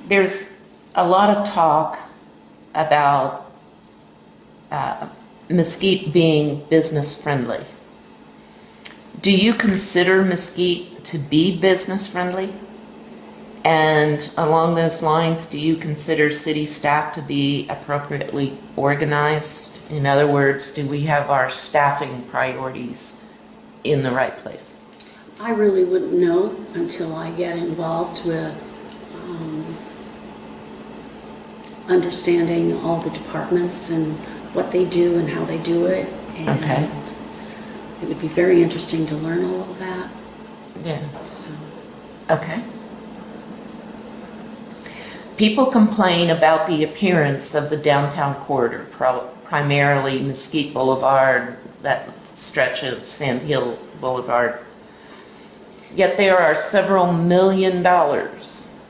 There's a lot of talk about Mesquite being business friendly. Do you consider Mesquite to be business friendly? And along those lines, do you consider city staff to be appropriately organized? In other words, do we have our staffing priorities in the right place? I really wouldn't know until I get involved with understanding all the departments and what they do and how they do it. And okay. It would be very interesting to learn all of that. Yeah. So. Okay. People complain about the appearance of the downtown corridor, primarily Mesquite Boulevard, that stretch of Sand Hill Boulevard. Yet there are several $1 million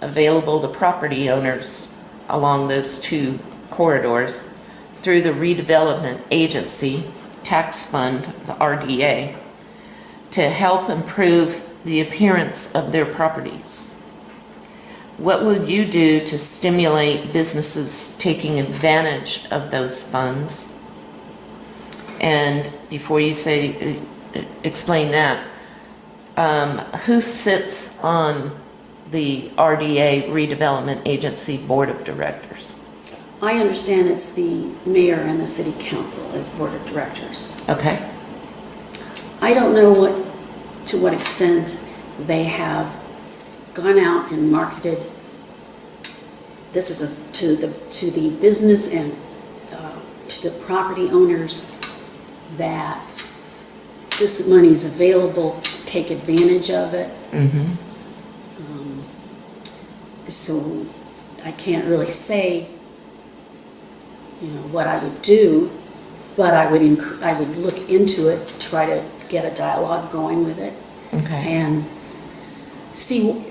available to property owners along those two corridors through the redevelopment agency tax fund, the RDA, to help improve the appearance of their properties. What will you do to stimulate businesses taking advantage of those funds? And before you say, explain that, who sits on the RDA Redevelopment Agency Board of Directors? I understand it's the mayor and the city council as board of directors. Okay. I don't know to what extent they have gone out and marketed. This is to the business and to the property owners that this money is available. Take advantage of it. Mm-hmm. So I can't really say, what I would do, but I would look into it, try to get a dialogue going with it, okay, and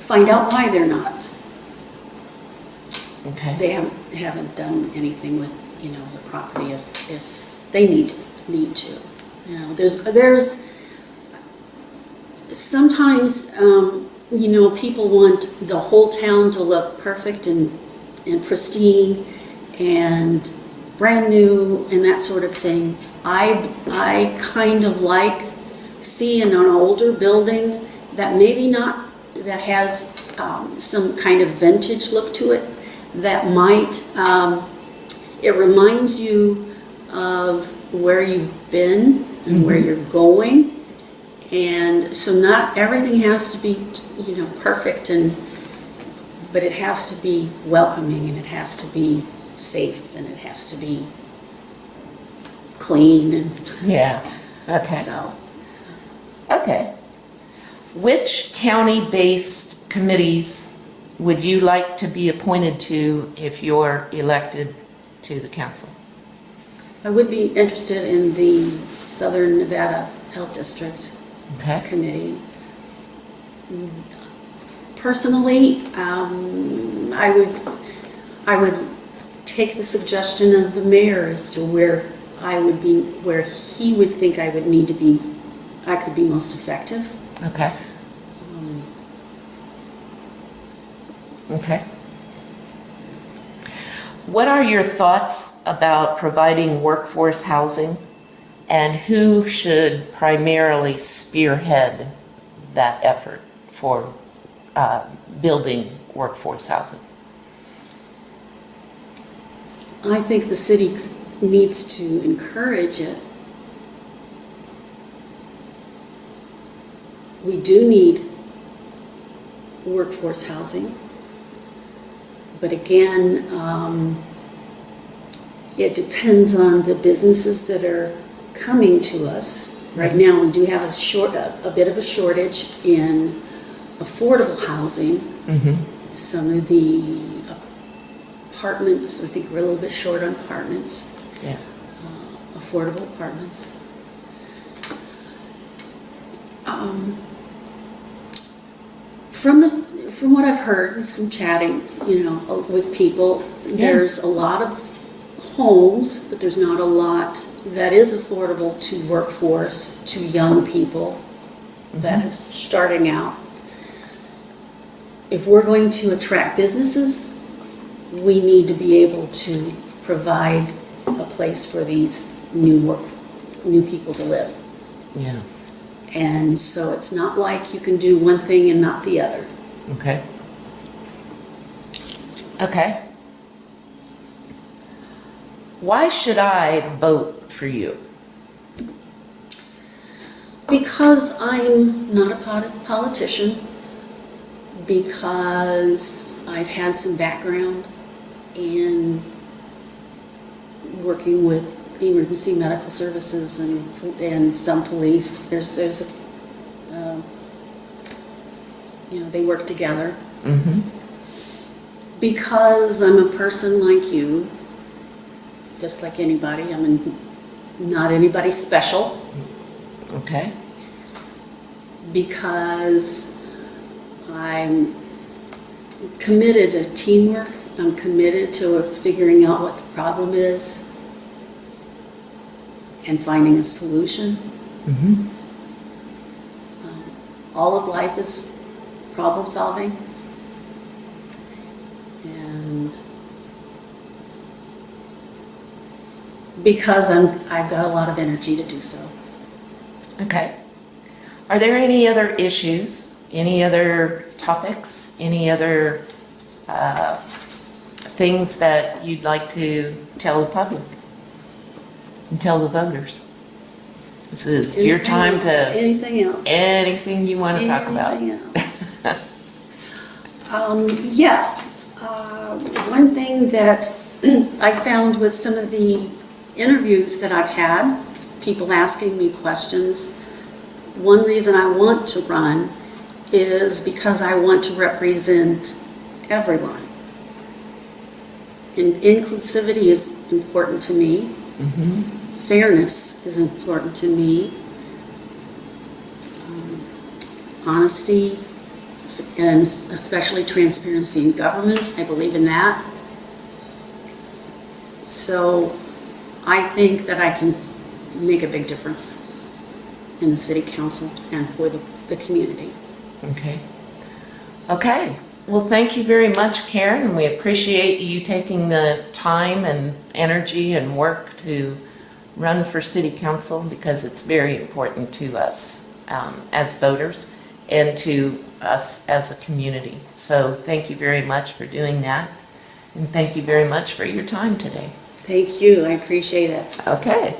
find out why they're not. Okay. They haven't done anything with the property if they need to. There's sometimes people want the whole town to look perfect and pristine and brand new and that sort of thing. I kind of like seeing an older building that maybe not, that has some kind of vintage look to it, that might, it reminds you of where you've been and where you're going. And so not everything has to be, perfect, but it has to be welcoming, and it has to be safe, and it has to be clean, and yeah. Okay. So. Okay. Which county-based committees would you like to be appointed to if you're elected to the council? I would be interested in the Southern Nevada Health District Committee. Personally, I would take the suggestion of the mayor as to where I would be, where he would think I would need to be, I could be most effective. Okay. Okay. What are your thoughts about providing workforce housing, and who should primarily spearhead that effort for building workforce housing? I think the city needs to encourage it. We do need workforce housing, but again, it depends on the businesses that are coming to us. Right now, we do have a bit of a shortage in affordable housing. Mm-hmm. Some of the apartments, I think we're a little bit short on apartments. Yeah. Affordable apartments. From what I've heard, some chatting, with people, there's a lot of homes, but there's not a lot that is affordable to workforce, to young people that are starting out. If we're going to attract businesses, we need to be able to provide a place for these new people to live. Yeah. And so it's not like you can do one thing and not the other. Okay. Okay. Why should I vote for you? Because I'm not a politician, because I've had some background in working with emergency medical services and some police. There's a, they work together. Mm-hmm. Because I'm a person like you, just like anybody. Not anybody special. Okay. Because I'm committed to teamwork. I'm committed to figuring out what the problem is and finding a solution. Mm-hmm. All of life is problem solving. And because I've got a lot of energy to do so. Okay. Are there any other issues, any other topics, any other things that you'd like to tell the public and tell the voters? This is your time to... Anything else? Anything you want to talk about. Anything else? Yes. One thing that I found with some of the interviews that I've had, people asking me questions, one reason I want to run is because I want to represent everyone. And inclusivity is important to me. Mm-hmm. Fairness is important to me. Honesty, and especially transparency in government, I believe in that. So I think that I can make a big difference in the city council and for the community. Okay. Okay. Well, thank you very much, Karen. We appreciate you taking the time and energy and work to run for city council, because it's very important to us as voters and to us as a community. So thank you very much for doing that. And thank you very much for your time today. Thank you. I appreciate it. Okay.